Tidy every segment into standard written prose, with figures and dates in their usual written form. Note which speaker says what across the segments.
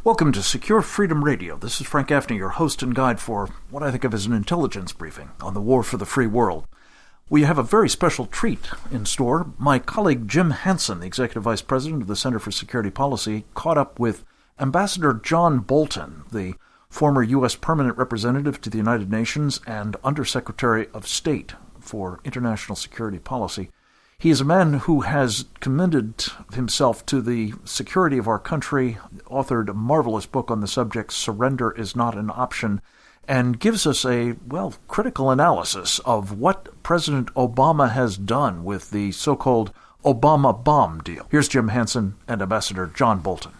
Speaker 1: Welcome to Secure Freedom Radio. This is Frank Gaffney, your host and guide for what I think of as an intelligence briefing on the war for the free world. We have a very special treat in store. My colleague Jim Hansen, the Executive Vice President of the Center for Security Policy, caught up with Ambassador John Bolton, the former U.S. Permanent Representative to the United Nations and Undersecretary of State for International Security Policy. He is a man who has commended himself to the security of our country, authored a marvelous book on the subject, Surrender is Not an Option, and gives us a, critical analysis of what President Obama has done with the so-called Obama bomb deal. Here's Jim Hansen and Ambassador John Bolton.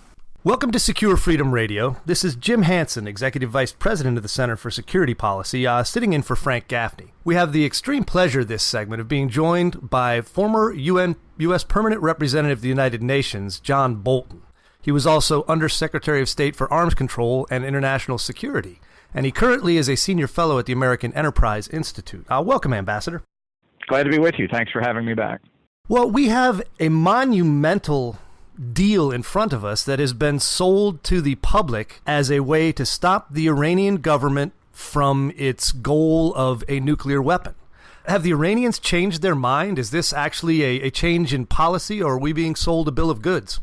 Speaker 2: Welcome to Secure Freedom Radio. This is Jim Hansen, Executive Vice President of the Center for Security Policy, sitting in for Frank Gaffney. We have the extreme pleasure this segment of being joined by former U.S. Permanent Representative of the United Nations, John Bolton. He was also Undersecretary of State for Arms Control and International Security, and he currently is a Senior Fellow at the American Enterprise Institute. Welcome, Ambassador.
Speaker 3: Glad to be with you. Thanks for having me back.
Speaker 2: Well, we have a monumental deal in front of us that has been sold to the public as a way to stop the Iranian government from its goal of a nuclear weapon. Have the Iranians changed their mind? Is this actually a change in policy, or are we being sold a bill of goods?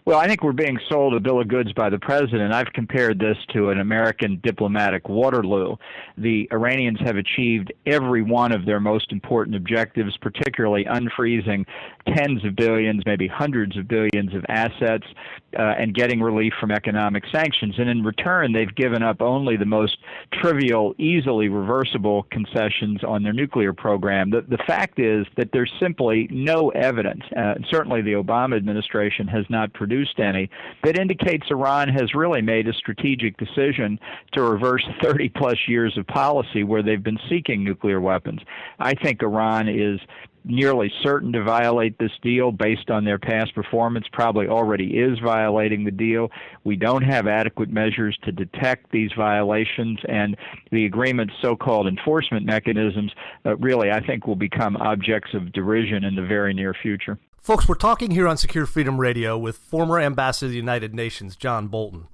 Speaker 3: Well, I think we're being sold a bill of goods by the president. I've compared this to an American diplomatic Waterloo. The Iranians have achieved every one of their most important objectives, particularly unfreezing tens of billions, maybe hundreds of billions of assets, and getting relief from economic sanctions. And in return, they've given up only the most trivial, easily reversible concessions on their nuclear program. The fact is that there's simply no evidence, certainly the Obama administration has not produced any, that indicates Iran has really made a strategic decision to reverse 30-plus years of policy where they've been seeking nuclear weapons. I think Iran is nearly certain to violate this deal based on their past performance, probably already is violating the deal. We don't have adequate measures to detect these violations, and the agreement's so-called enforcement mechanisms really, I think, will become objects of derision in the very near future.
Speaker 2: Folks, we're talking here on Secure Freedom Radio with former Ambassador to the United Nations, John Bolton.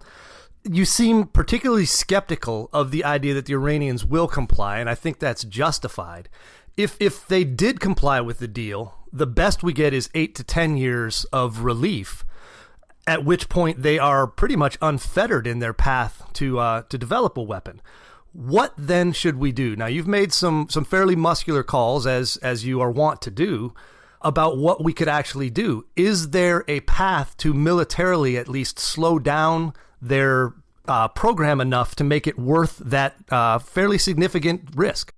Speaker 2: You seem particularly skeptical of the idea that the Iranians will comply, and I think that's justified. If they did comply with the deal, the best we get is 8 to 10 years of relief, at which point they are pretty much unfettered in their path to develop a weapon. What then should we do? Now, you've made some fairly muscular calls, as you are wont to do, about what we could actually do. Is there a path to militarily at least slow down their program enough to make it worth that fairly significant risk?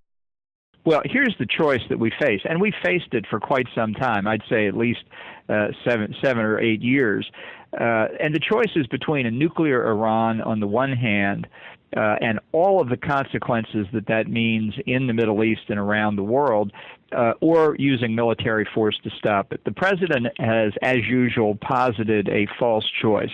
Speaker 3: Well, here's the choice that we face, and we faced it for quite some time. I'd say at least 7 or 8 years. And the choice is between a nuclear Iran on the one hand and all of the consequences that means in the Middle East and around the world, or using military force to stop it. The president has, as usual, posited a false choice.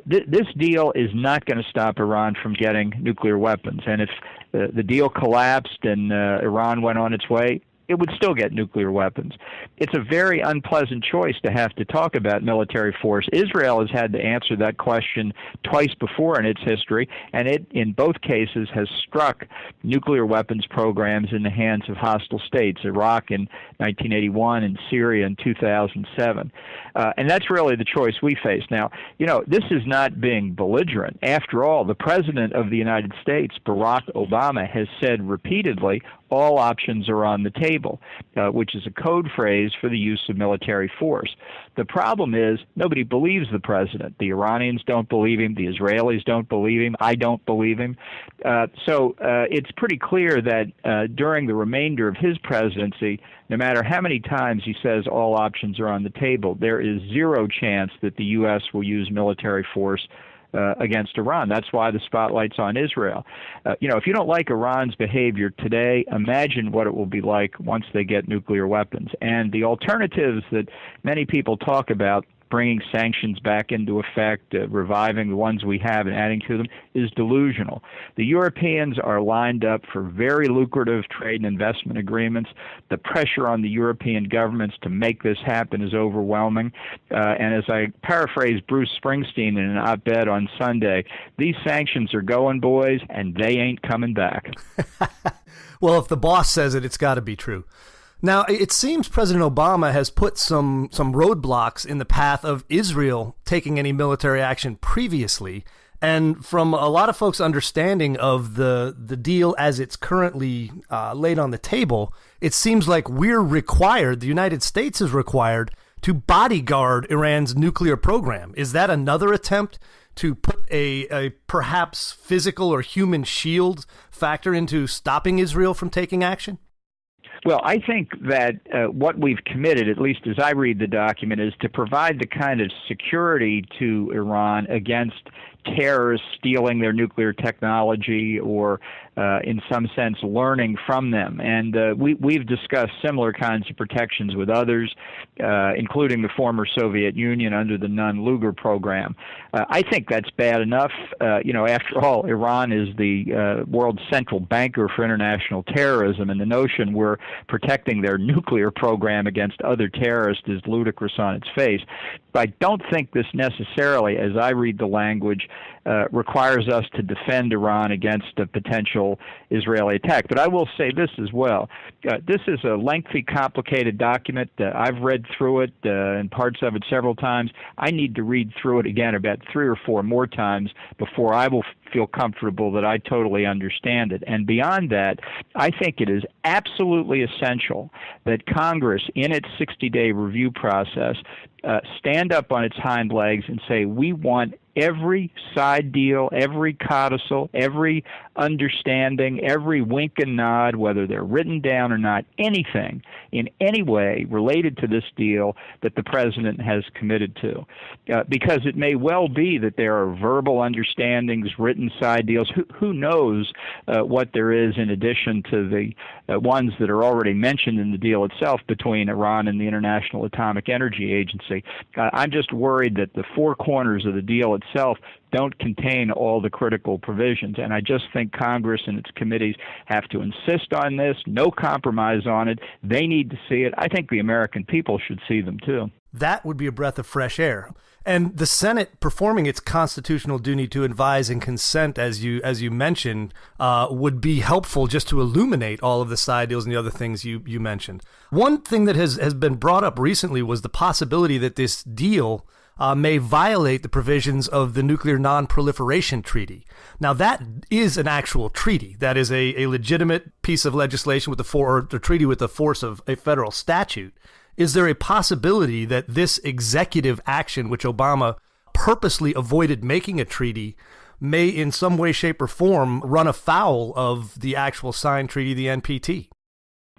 Speaker 3: This deal is not going to stop Iran from getting nuclear weapons. And if the deal collapsed and Iran went on its way, it would still get nuclear weapons. It's a very unpleasant choice to have to talk about military force. Israel has had to answer that question twice before in its history, and it, in both cases, has struck nuclear weapons programs in the hands of hostile states, Iraq in 1981 and Syria in 2007. And that's really the choice we face. Now, this is not being belligerent. After all, the President of the United States, Barack Obama, has said repeatedly, all options are on the table, which is a code phrase for the use of military force. The problem is nobody believes the president. The Iranians don't believe him. The Israelis don't believe him. I don't believe him. So it's pretty clear that during the remainder of his presidency, no matter how many times he says all options are on the table, there is zero chance that the U.S. will use military force against Iran. That's why the spotlight's on Israel. If you don't like Iran's behavior today, imagine what it will be like once they get nuclear weapons. And the alternatives that many people talk about, bringing sanctions back into effect, reviving the ones we have and adding to them, is delusional. The Europeans are lined up for very lucrative trade and investment agreements. The pressure on the European governments to make this happen is overwhelming. And as I paraphrase Bruce Springsteen in an op-ed on Sunday, these sanctions are going, boys, and they ain't coming back.
Speaker 2: Well, if the boss says it, it's got to be true. Now, it seems President Obama has put some roadblocks in the path of Israel taking any military action previously. And from a lot of folks' understanding of the deal as it's currently laid on the table, it seems like we're required, the United States is required, to bodyguard Iran's nuclear program. Is that another attempt to put a perhaps physical or human shield factor into stopping Israel from taking action?
Speaker 3: Well, I think that what we've committed, at least as I read the document, is to provide the kind of security to Iran against terrorists stealing their nuclear technology or, in some sense, learning from them. And we've discussed similar kinds of protections with others, including the former Soviet Union under the Nunn-Lugar program. I think that's bad enough. After all, Iran is the world's central banker for international terrorism, and the notion we're protecting their nuclear program against other terrorists is ludicrous on its face. But I don't think this necessarily, as I read the language, requires us to defend Iran against a potential Israeli attack. But I will say this as well. This is a lengthy, complicated document. I've read through it and parts of it several times. I need to read through it again about 3 or 4 more times before I will feel comfortable that I totally understand it. And beyond that, I think it is absolutely essential that Congress, in its 60-day review process, stand up on its hind legs and say, we want every side deal, every codicil, every understanding, every wink and nod, whether they're written down or not, anything in any way related to this deal that the president has committed to. Because it may well be that there are verbal understandings, written side deals. Who knows what there is in addition to the ones that are already mentioned in the deal itself between Iran and the International Atomic Energy Agency. I'm just worried that the 4 corners of the deal itself don't contain all the critical provisions. And I just think Congress and its committees have to insist on this, no compromise on it. They need to see it. I think the American people should see them too.
Speaker 2: That would be a breath of fresh air. And the Senate performing its constitutional duty to advise and consent, as you mentioned, would be helpful just to illuminate all of the side deals and the other things you mentioned. One thing that has been brought up recently was the possibility that this deal may violate the provisions of the Nuclear Non-Proliferation Treaty. Now, that is an actual treaty. That is a legitimate piece of legislation with the treaty with the force of a federal statute. Is there a possibility that this executive action, which Obama purposely avoided making a treaty, may in some way, shape, or form run afoul of the actual signed treaty, the NPT?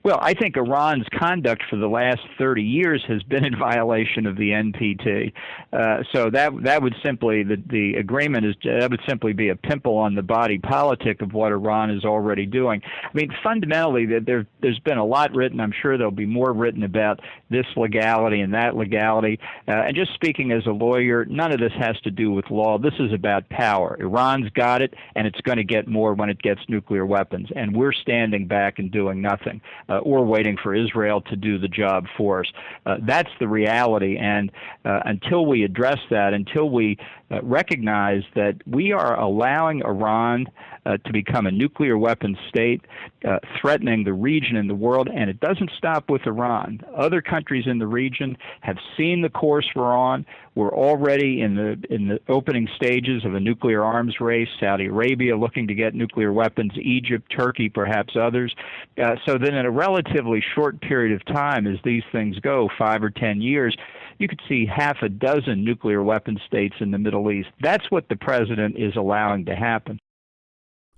Speaker 3: Well, I think Iran's conduct for the last 30 years has been in violation of the NPT. So that would simply, the agreement that would simply be a pimple on the body politic of what Iran is already doing. I mean, fundamentally, there's been a lot written. I'm sure there'll be more written about this legality and that legality. And just speaking as a lawyer, none of this has to do with law. This is about power. Iran's got it, and it's going to get more when it gets nuclear weapons. And we're standing back and doing nothing. Or waiting for Israel to do the job for us. That's the reality, and until we address that, until we recognize that we are allowing Iran to become a nuclear weapons state, threatening the region and the world, and it doesn't stop with Iran. Other countries in the region have seen the course we're on. We're already in the opening stages of a nuclear arms race. Saudi Arabia looking to get nuclear weapons, Egypt, Turkey, perhaps others. So then in a relatively short period of time, as these things go, 5 or 10 years, you could see 6 nuclear weapon states in the Middle East. That's what the president is allowing to happen.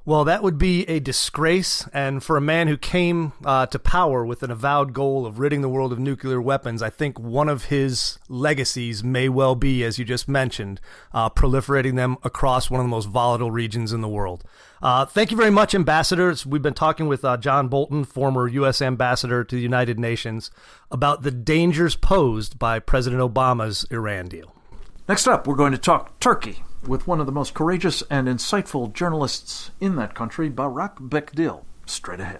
Speaker 2: Well, that would be a disgrace, and for a man who came to power with an avowed goal of ridding the world of nuclear weapons, I think one of his legacies may well be, as you just mentioned, proliferating them across one of the most volatile regions in the world. Thank you very much, ambassadors. We've been talking with John Bolton, former U.S. ambassador to the United Nations, about the dangers posed by President Obama's Iran deal.
Speaker 1: Next up, we're going to talk Turkey with one of the most courageous and insightful journalists in that country, Barak Bekdil. Straight ahead.